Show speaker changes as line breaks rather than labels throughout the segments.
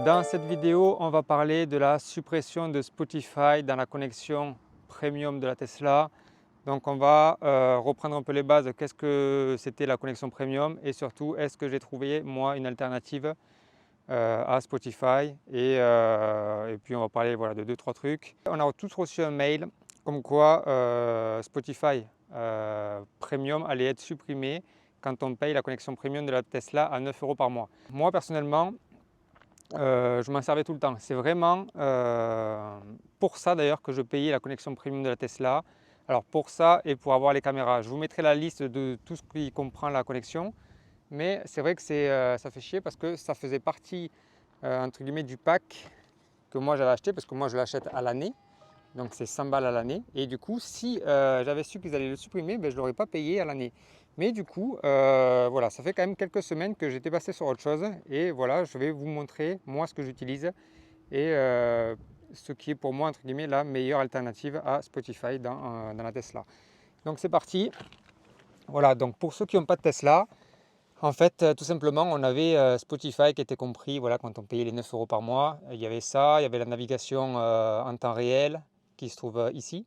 Dans cette vidéo, on va parler de la suppression de Spotify dans la connexion premium de la Tesla. Donc on va reprendre un peu les bases, qu'est-ce que c'était la connexion premium et surtout est-ce que j'ai trouvé moi une alternative à Spotify et puis on va parler voilà, de 2-3 trucs. On a tous reçu un mail comme quoi Spotify Premium allait être supprimé quand on paye la connexion premium de la Tesla à 9 € par mois. Moi personnellement, je m'en servais tout le temps. C'est vraiment pour ça d'ailleurs que je payais la connexion premium de la Tesla. Alors pour ça et pour avoir les caméras. Je vous mettrai la liste de tout ce qui comprend la connexion. Mais c'est vrai que ça fait chier parce que ça faisait partie entre guillemets du pack que moi j'avais acheté parce que moi je l'achète à l'année. Donc c'est 100 balles à l'année. Et du coup, si j'avais su qu'ils allaient le supprimer, ben, je ne l'aurais pas payé à l'année. Mais du coup, voilà, ça fait quand même quelques semaines que j'étais passé sur autre chose. Et voilà, je vais vous montrer moi ce que j'utilise et ce qui est pour moi, entre guillemets, la meilleure alternative à Spotify dans la Tesla. Donc c'est parti. Voilà, donc pour ceux qui n'ont pas de Tesla, en fait, tout simplement, on avait Spotify qui était compris voilà, quand on payait les 9 € par mois. Il y avait ça, il y avait la navigation en temps réel qui se trouve ici.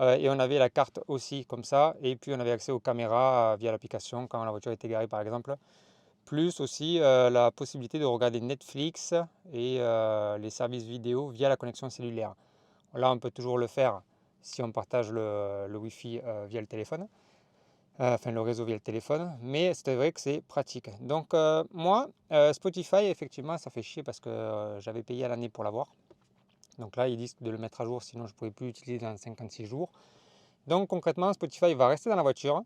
Et on avait la carte aussi comme ça. Et puis on avait accès aux caméras via l'application quand la voiture était garée par exemple. Plus aussi la possibilité de regarder Netflix et les services vidéo via la connexion cellulaire. Là, on peut toujours le faire si on partage le Wi-Fi via le téléphone. Enfin le réseau via le téléphone, mais c'est vrai que c'est pratique. Donc moi, Spotify, effectivement, ça fait chier parce que j'avais payé à l'année pour l'avoir. Donc là, ils disent de le mettre à jour, sinon je ne pourrais plus l'utiliser dans 56 jours. Donc concrètement, Spotify va rester dans la voiture,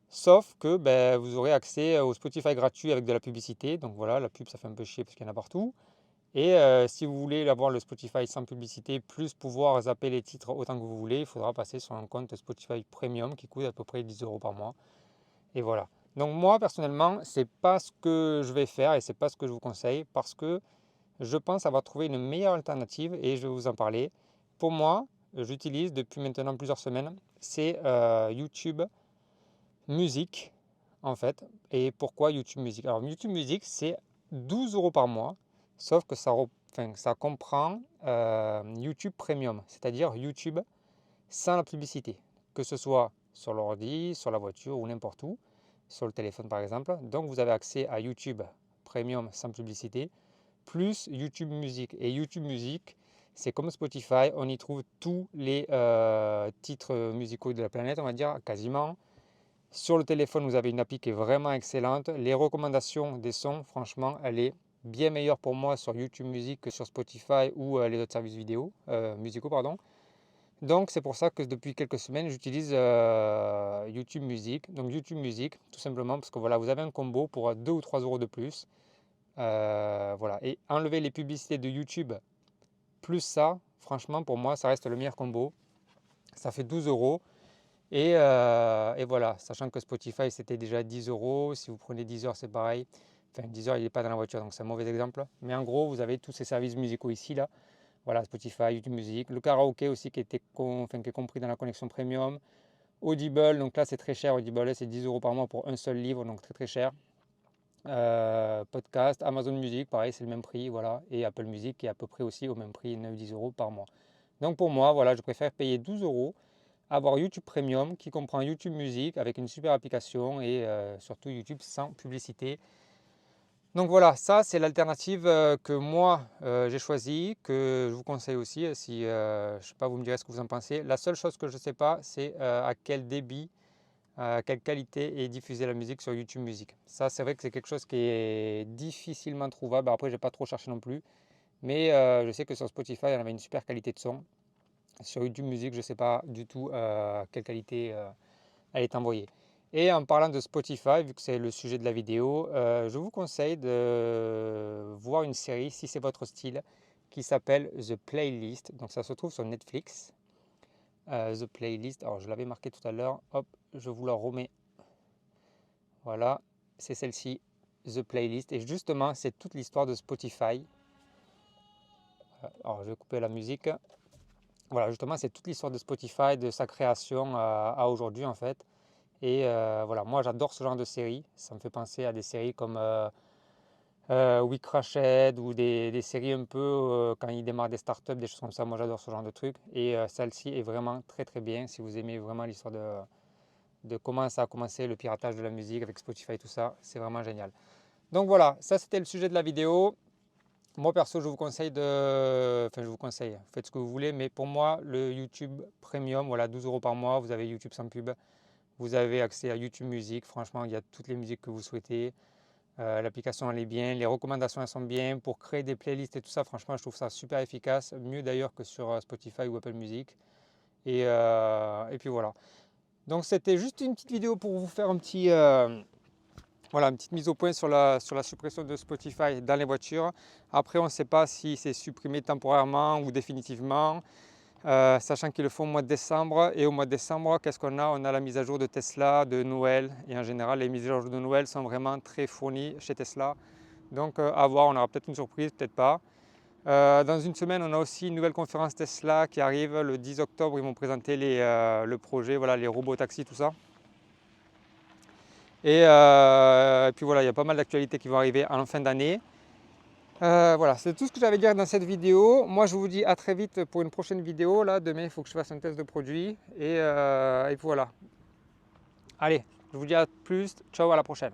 sauf que ben, vous aurez accès au Spotify gratuit avec de la publicité. Donc voilà, la pub, ça fait un peu chier parce qu'il y en a partout. Et si vous voulez avoir le Spotify sans publicité, plus pouvoir zapper les titres autant que vous voulez, il faudra passer sur un compte Spotify Premium qui coûte à peu près 10 € par mois. Et voilà. Donc moi personnellement, c'est pas ce que je vais faire et c'est pas ce que je vous conseille parce que je pense avoir trouvé une meilleure alternative et je vais vous en parler. Pour moi, j'utilise depuis maintenant plusieurs semaines, c'est YouTube Music en fait. Et pourquoi YouTube Music? Alors YouTube Music, c'est 12 € par mois, sauf que ça comprend YouTube Premium, c'est-à-dire YouTube sans la publicité, que ce soit sur l'ordi, sur la voiture ou n'importe où, sur le téléphone par exemple. Donc vous avez accès à YouTube Premium sans publicité, plus YouTube Music. Et YouTube Music, c'est comme Spotify, on y trouve tous les titres musicaux de la planète, on va dire, quasiment. Sur le téléphone, vous avez une appli qui est vraiment excellente. Les recommandations des sons, franchement, elle est bien meilleure pour moi sur YouTube Music que sur Spotify ou les autres services vidéo, musicaux, pardon. Donc c'est pour ça que depuis quelques semaines j'utilise YouTube Music. Donc YouTube Music, tout simplement parce que voilà, vous avez un combo pour 2 ou 3 € de plus. Voilà. Et enlever les publicités de YouTube plus ça, franchement pour moi ça reste le meilleur combo. Ça fait 12 € et voilà, sachant que Spotify c'était déjà 10 €. Si vous prenez 10 heures c'est pareil. Enfin 10 heures il n'est pas dans la voiture donc c'est un mauvais exemple. Mais en gros vous avez tous ces services musicaux ici là. Voilà, Spotify, YouTube Music, le karaoké aussi qui est compris dans la connexion premium. Audible, donc là c'est très cher, Audible c'est 10 € par mois pour un seul livre, donc très très cher. Podcast, Amazon Music, pareil c'est le même prix, voilà. Et Apple Music qui est à peu près aussi au même prix, 9-10 € par mois. Donc pour moi, voilà, je préfère payer 12 €, avoir YouTube Premium qui comprend YouTube Music avec une super application et surtout YouTube sans publicité. Donc voilà, ça c'est l'alternative que moi j'ai choisie, que je vous conseille aussi. Si, je sais pas, vous me direz ce que vous en pensez. La seule chose que je ne sais pas, c'est à quel débit, à quelle qualité est diffusée la musique sur YouTube Music. Ça, c'est vrai que c'est quelque chose qui est difficilement trouvable. Après, je n'ai pas trop cherché non plus. Mais je sais que sur Spotify, on avait une super qualité de son. Sur YouTube Music, je ne sais pas du tout quelle qualité elle est envoyée. Et en parlant de Spotify, vu que c'est le sujet de la vidéo, je vous conseille de voir une série, si c'est votre style, qui s'appelle The Playlist. Donc ça se trouve sur Netflix. The Playlist, alors je l'avais marqué tout à l'heure, hop, je vous la remets. Voilà, c'est celle-ci, The Playlist. Et justement, c'est toute l'histoire de Spotify. Alors je vais couper la musique. Voilà, justement, c'est toute l'histoire de Spotify, de sa création à aujourd'hui en fait. Et voilà, moi j'adore ce genre de série. Ça me fait penser à des séries comme We Crash Head ou des séries un peu quand ils démarrent des startups, des choses comme ça. Moi j'adore ce genre de trucs. Et celle-ci est vraiment très très bien si vous aimez vraiment l'histoire de comment ça a commencé, le piratage de la musique avec Spotify et tout ça. C'est vraiment génial. Donc voilà, ça c'était le sujet de la vidéo. Moi perso, je vous conseille enfin je vous conseille, faites ce que vous voulez, mais pour moi, le YouTube Premium, voilà, 12 € par mois, vous avez YouTube sans pub, vous avez accès à YouTube Music, franchement, il y a toutes les musiques que vous souhaitez. L'application elle est bien, les recommandations elles sont bien pour créer des playlists et tout ça. Franchement, je trouve ça super efficace, mieux d'ailleurs que sur Spotify ou Apple Music. Et puis voilà. Donc c'était juste une petite vidéo pour vous faire voilà, une petite mise au point sur la suppression de Spotify dans les voitures. Après, on ne sait pas si c'est supprimé temporairement ou définitivement. Sachant qu'ils le font au mois de décembre. Et au mois de décembre, qu'est-ce qu'on a? On a la mise à jour de Tesla, de Noël. Et en général, les mises à jour de Noël sont vraiment très fournies chez Tesla. Donc à voir, on aura peut-être une surprise, peut-être pas. Dans une semaine, on a aussi une nouvelle conférence Tesla qui arrive le 10 octobre. Ils vont présenter le projet, voilà, les robots taxis, tout ça. Et puis voilà, il y a pas mal d'actualités qui vont arriver en fin d'année. Voilà, c'est tout ce que j'avais à dire dans cette vidéo. Moi, je vous dis à très vite pour une prochaine vidéo. Là, demain, il faut que je fasse un test de produit. Et puis voilà. Allez, je vous dis à plus. Ciao, à la prochaine.